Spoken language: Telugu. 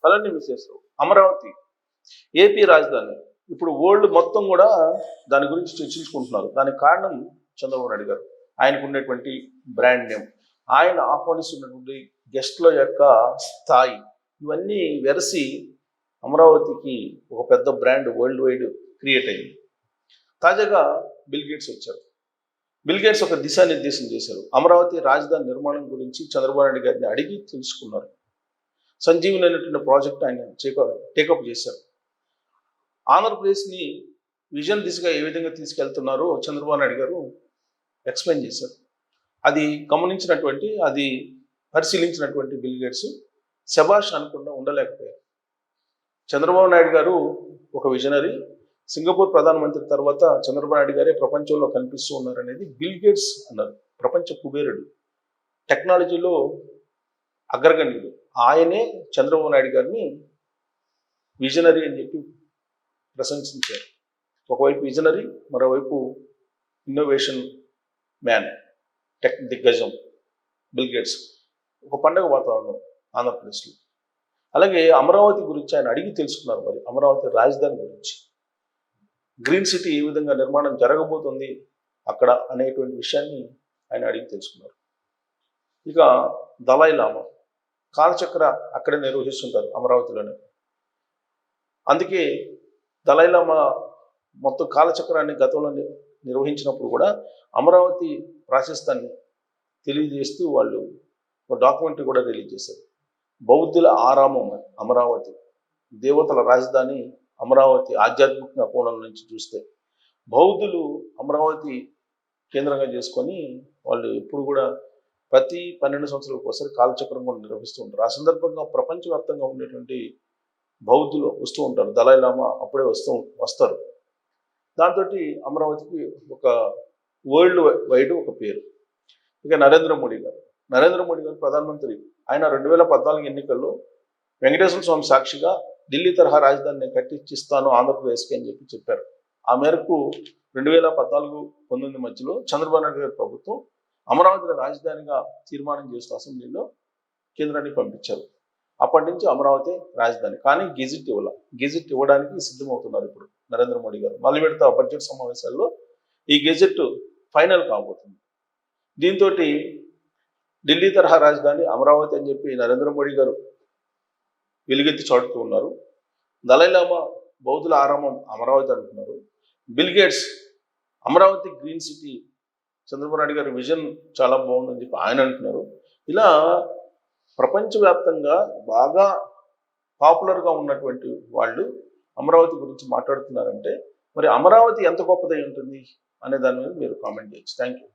స్థలాన్ని మిస్ చేస్తారు. అమరావతి ఏపీ రాజధాని. ఇప్పుడు వరల్డ్ మొత్తం కూడా దాని గురించి చర్చించుకుంటున్నారు. దానికి కారణం చంద్రబాబు నాయుడు గారు. ఆయనకు ఉన్నటువంటి బ్రాండ్ నేమ్, ఆయన ఆహ్వానిస్తున్నటువంటి గెస్ట్ల యొక్క స్థాయి, ఇవన్నీ వెరసి అమరావతికి ఒక పెద్ద బ్రాండ్ వరల్డ్ వైడ్ క్రియేట్ అయింది. తాజాగా బిల్ గేట్స్ వచ్చారు. బిల్ గేట్స్ ఒక దిశానిర్దేశం చేశారు. అమరావతి రాజధాని నిర్మాణం గురించి చంద్రబాబు నాయుడు గారిని అడిగి తెలుసుకున్నారు. సంజీవని అనేటువంటి ప్రాజెక్ట్ ఆయన టేకప్ చేశారు. ఆంధ్రప్రదేశ్ని విజన్ దిశగా ఏ విధంగా తీసుకెళ్తున్నారో చంద్రబాబు నాయుడు గారు ఎక్స్ప్లెయిన్ చేశారు. అది గమనించినటువంటి, అది పరిశీలించినటువంటి బిల్ గేట్స్ శభాష్ అనకుండా ఉండలేకపోయారు. చంద్రబాబు నాయుడు గారు ఒక విజనరీ. సింగపూర్ ప్రధానమంత్రి తర్వాత చంద్రబాబు నాయుడు గారే ప్రపంచంలో కనిపిస్తూ ఉన్నారనేది బిల్ గేట్స్ అన్నారు. ప్రపంచ కుబేరుడు, టెక్నాలజీలో అగ్రగణ్యుడు. ఆయనే చంద్రబాబు నాయుడు గారిని విజనరీ అని చెప్పి ప్రశంసించారు. ఒకవైపు విజనరీ, మరోవైపు ఇన్నోవేషన్ మ్యాన్, టెక్ దిగ్గజం బిల్ గేట్స్. ఒక పండగ వాతావరణం ఆంధ్రప్రదేశ్లో. అలాగే అమరావతి గురించి ఆయన అడిగి తెలుసుకున్నారు. మరి అమరావతి రాజధాని గురించి, గ్రీన్ సిటీ ఏ విధంగా నిర్మాణం జరగబోతుంది అక్కడ అనేటువంటి విషయాన్ని ఆయన అడిగి తెలుసుకున్నారు. ఇక దలై లామా కాలచక్ర అక్కడే నిర్వహిస్తుంటారు అమరావతిలోనే. అందుకే దలై లామా మొత్తం కాలచక్రాన్ని గతంలో నిర్వహించినప్పుడు కూడా అమరావతి ప్రాశస్తాన్ని తెలియజేస్తూ వాళ్ళు ఒక డాక్యుమెంటరీ కూడా రిలీజ్ చేశారు. బౌద్ధుల ఆరామం అమరావతి, దేవతల రాజధాని అమరావతి. ఆధ్యాత్మిక కోణం నుంచి చూస్తే బౌద్ధులు అమరావతి కేంద్రంగా చేసుకొని వాళ్ళు ఎప్పుడు కూడా ప్రతి 12 సంవత్సరాలకు ఒకసారి కాలచక్రం కూడా నిర్వహిస్తూ ఉంటారు. ఆ సందర్భంగా ప్రపంచవ్యాప్తంగా ఉండేటువంటి బౌద్ధులు వస్తూ ఉంటారు. దలై లామా అప్పుడే వస్తారు. దాంతో అమరావతికి ఒక వరల్డ్ వైడ్ ఒక పేరు. ఇక నరేంద్ర మోడీ గారు ప్రధానమంత్రి. ఆయన 2014 ఎన్నికల్లో వెంకటేశ్వర స్వామి సాక్షిగా ఢిల్లీ తరహా రాజధాని నేను కట్టించిస్తాను ఆంధ్రప్రదేశ్కి అని చెప్పారు. ఆ మేరకు 2014-19 మధ్యలో చంద్రబాబు నాయుడు గారి ప్రభుత్వం అమరావతిని రాజధానిగా తీర్మానం చేస్తూ అసెంబ్లీలో కేంద్రానికి పంపించారు. అప్పటి నుంచి అమరావతి రాజధాని. కానీ గెజిట్ ఇవ్వడానికి సిద్ధమవుతున్నారు ఇప్పుడు నరేంద్ర మోడీ గారు. మళ్ళీ విడత బడ్జెట్ సమావేశాల్లో ఈ గెజిట్ ఫైనల్ కాబోతుంది. దీంతో ఢిల్లీ తరహా రాజధాని అమరావతి అని చెప్పి నరేంద్ర మోడీ గారు వెలుగెత్తి చాటుతూ ఉన్నారు. దలై లామా బౌద్ధుల ఆరామం అమరావతి అంటున్నారు. Bill gates Amaravati green city, Chandrababu Naidu గారి విజన్ చాలా బాగుందని చెప్పి ఆయన అంటున్నారు. ఇలా ప్రపంచవ్యాప్తంగా బాగా పాపులర్గా ఉన్నటువంటి వాళ్ళు అమరావతి గురించి మాట్లాడుతున్నారంటే మరి అమరావతి ఎంత గొప్పదై ఉంటుంది అనే దాని మీద మీరు కామెంట్ చేయొచ్చు. Thank you.